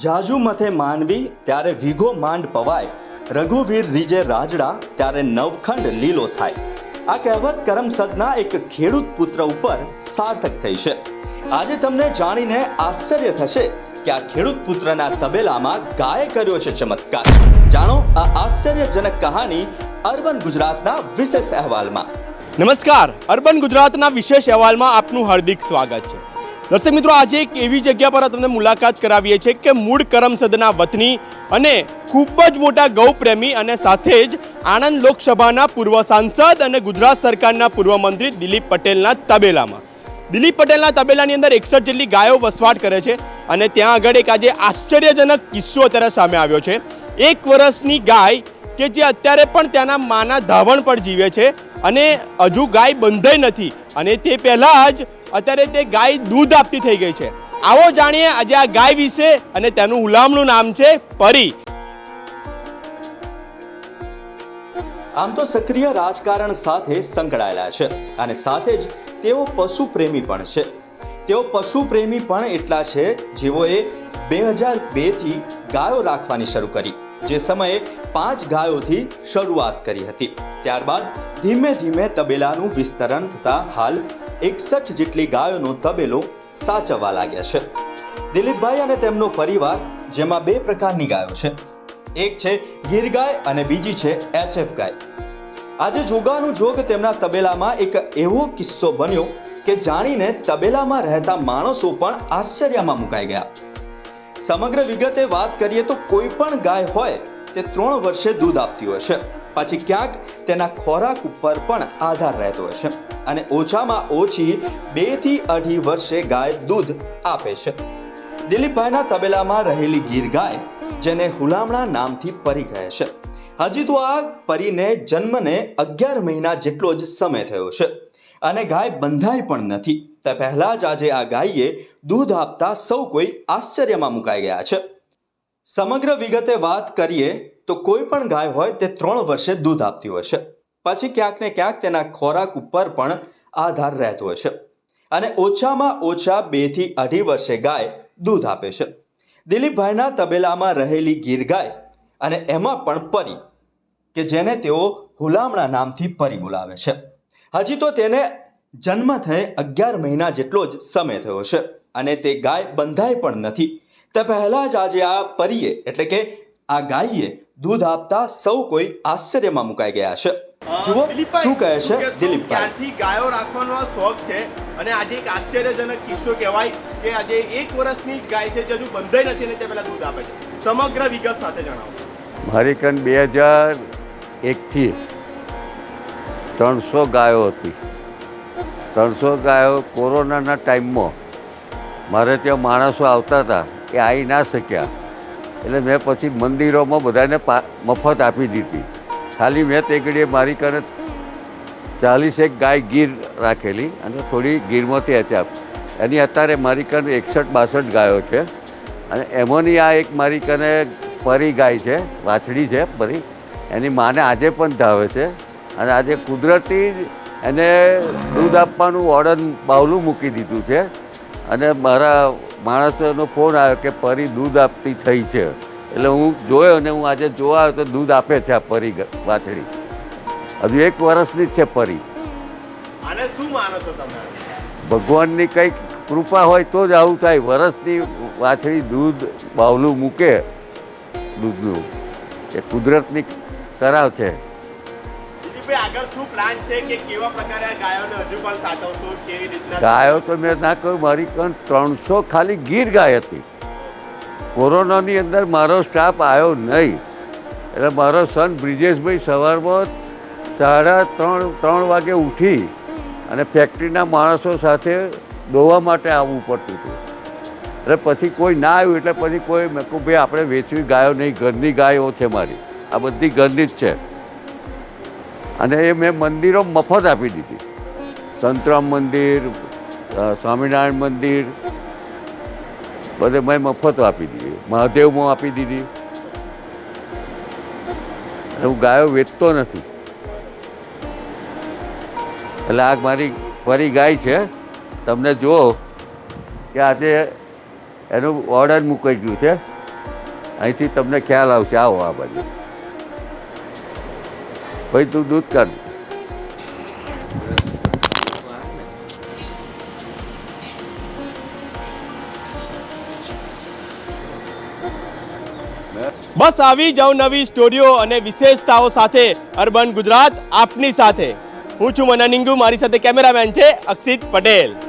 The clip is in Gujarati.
જાજુ મથે માનવી ત્યારે વીઘો માંડ પવાય, રઘુવીર રીજે રાજડા ત્યારે નવખંડ લીલો થાય. આ કહેવત કરમસદના એક ખેડૂત પુત્ર ઉપર સાર્થક થઈ છે. આજે તમને જાણીને આશ્ચર્ય થશે કે આ ખેડૂત પુત્રના તબેલામાં ગાયે કર્યો છે ચમત્કાર. જાણો આ આશ્ચર્યજનક કહાની અર્બન ગુજરાતના વિશેષ અહેવાલમાં. નમસ્કાર, અર્બન ગુજરાતના વિશેષ અહેવાલમાં આપનું હાર્દિક સ્વાગત છે. દર્શક મિત્રો, આજે એક એવી જગ્યા પર તમને મુલાકાત કરાવીએ છીએ કે મૂળ કરમસદના વતની અને ખૂબ જ મોટા ગૌપ્રેમી અને સાથે જ આણંદ લોકસભાના પૂર્વ સાંસદ અને ગુજરાત સરકારના પૂર્વ મંત્રી દિલીપ પટેલના તબેલામાં. દિલીપ પટેલના તબેલાની અંદર 61 જેટલી ગાયો વસવાટ કરે છે અને ત્યાં આગળ એક આજે આશ્ચર્યજનક કિસ્સો અત્યારે સામે આવ્યો છે. 1 વર્ષની ગાય કે જે અત્યારે પણ ત્યાંના માના ધાવણ પર જીવે છે અને હજુ ગાય બંધાઈ નથી અને તે પહેલાં જ અત્યારે તે ગાય દૂધ આપતી થઈ ગઈ છે. આવો જાણીએ આજે આ ગાય વિશે અને તેનું હુલામણું નામ છે પરી. આમ તો સક્રિય રાજકારણ સાથે સંકળાયેલા છે અને સાથે જ તેઓ પશુ પ્રેમી પણ છે. તેઓ પશુ પ્રેમી પણ એટલા છે જેઓએ 2002 થી ગાયો રાખવાની શરૂ કરી, જે સમયે 5 ગાયોથી શરૂઆત કરી હતી. ત્યારબાદ ધીમે ધીમે તબેલાનું વિસ્તરણ થતા હાલ 61 જેટલી ગાયોનો તબેલો સાચવવા લાગ્યા છે. દિલીપભાઈ અને તેમનો પરિવાર, જેમાં 2 પ્રકારની ગાયો છે, એક છે ગીર ગાય અને બીજી છે HF ગાય. આજે જોગાનું જોગ તેમના તબેલામાં એક એવો કિસ્સો બન્યો કે જાણીને તબેલામાં રહેતા માણસો પણ આશ્ચર્યમાં મુકાઈ ગયા. સમગ્ર વિગતે વાત કરીએ તો કોઈ પણ ગાય હોય તે 3 વર્ષે દૂધ આપતી હોય છે, પછી ક્યાંક તેના ખોરાક ઉપર પણ આધાર રહેતો હોય છે અને ઓછામાં ઓછી 2 થી 2.5 વર્ષે ગાય દૂધ આપે છે. દિલીપભાઈના તબેલામાં રહેલી ગીર ગાય, જેને હુલામણા નામથી પરી કહે છે, હજી તો આ પરીને જન્મને 11 મહિના જેટલો જ સમય થયો છે અને ગાય બંધાઈ પણ નથી. તે પહેલા જ આજે આ ગાયે દૂધ આપતા સૌ કોઈ આશ્ચર્યમાં મુકાઈ ગયા છે. સમગ્ર વિગતે વાત કરીએ તો કોઈ પણ ગાય હોય તે 3 વર્ષે દૂધ આપતી હોય છે, પછી ક્યાંક ને ક્યાંક તેના ખોરાક ઉપર પણ આધાર રહેતો હોય છે અને ઓછામાં ઓછા 2 થી 2.5 વર્ષે ગાય દૂધ આપે છે. દિલીપભાઈના તબેલામાં રહેલી ગીર ગાય અને એમાં પણ પરી, કે જેને તેઓ હુલામણા નામથી પરી બોલાવે છે, હજી તો તેને જન્મ થઈ 11 મહિના જેટલો જ સમય થયો છે અને તે ગાય બંધાઈ પણ નથી. તે પહેલા જ આજે આ પરીએ એટલે કે આ ગાયે દૂધ આપતા સૌ કોઈ આશ્ચર્યમાં મુકાઈ ગયા છે. જુઓ શું કહે છે દિલીપભાઈ. ત્યારથી ગાયો રાખવાનો આ શોખ છે અને આજે એક આશ્ચર્યજનક કિસ્સો કહેવાય કે આજે 1 વર્ષની જ ગાય છે જે હજુ બંધાઈ નથી અને તે પહેલા દૂધ આપે છે. સમગ્ર વિગત સાથે જણાવો. મારી કન 2001 થી 300 ગાયો હતી. 300 ગાયો કોરોનાના ટાઈમમાં મારે ત્યાં માણસો આવતા હતા એ આવી ના શક્યા, એટલે મેં પછી મંદિરોમાં બધાને મફત આપી દીધી. ખાલી મેં તે ઘડીએ મારી કને 41 ગાય ગીર રાખેલી અને થોડી ગીરમાંથી હતી. એની અત્યારે મારી કને 61-62 ગાયો છે અને એમાંની આ એક મારી કને પરી ગાય છે, વાછડી છે પરી. એની માને આજે પણ ધાવે છે અને આજે કુદરતી એને દૂધ આપવાનું ઓર્ડર બાવલું મૂકી દીધું છે અને મારા માણસોનો ફોન આવ્યો કે પરી દૂધ આપતી થઈ છે. એટલે હું જોયો અને હું આજે જોવા આવ્યો તો દૂધ આપે છે આ પરી વાછડી. હજુ 1 વર્ષની જ છે પરી. આને શું માનો છો તમે? ભગવાનની કંઈક કૃપા હોય તો જ આવું થાય. વર્ષની વાછડી દૂધ બાવલું મૂકે દૂધનું, એ કુદરતની કરાવ છે. આગળ શું પ્લાન છે કે કેવા પ્રકારે આ ગાયોને હજુ પણ સાચવશો, કેવી રીતના? ગાયો તો મેં ના કહ્યું, મારી કન 300 ખાલી ગીર ગાય હતી. કોરોનાની અંદર મારો સ્ટાફ આવ્યો નહીં એટલે મારો સન બ્રિજેશભાઈ સવારમાં 3:30 વાગે ઉઠી અને ફેક્ટરીના માણસો સાથે દોવા માટે આવવું પડતું હતું. એટલે પછી કોઈ ના આવ્યું એટલે પછી કોઈ મેં કહું ભાઈ આપણે વેચવી ગાયો નહીં, ઘરની ગાયો છે મારી, આ બધી ઘરની જ છે. અને એ મેં મંદિરો મફત આપી દીધી. સંતરામ મંદિર, સ્વામિનારાયણ મંદિર બધે મેં મફત આપી દીધી. મહાદેવમાં આપી દીધી. હું ગાયો વેચતો નથી. એટલે આ મારી પરી ગાય છે. તમને જુઓ કે આજે એનું ઓર્ડર મુકાઈ ગયું છે અહીંથી તમને ખ્યાલ આવશે. આવો આ બાજુ. ભાઈ તું દૂધ કાઢ. બસ આવી જ અવનવી સ્ટોરીઓ અને વિશેષતાઓ સાથે અર્બન ગુજરાત આપની સાથે. હું છું મના નિંગુ, મારી સાથે કેમેરામેન છે અક્ષિત પટેલ.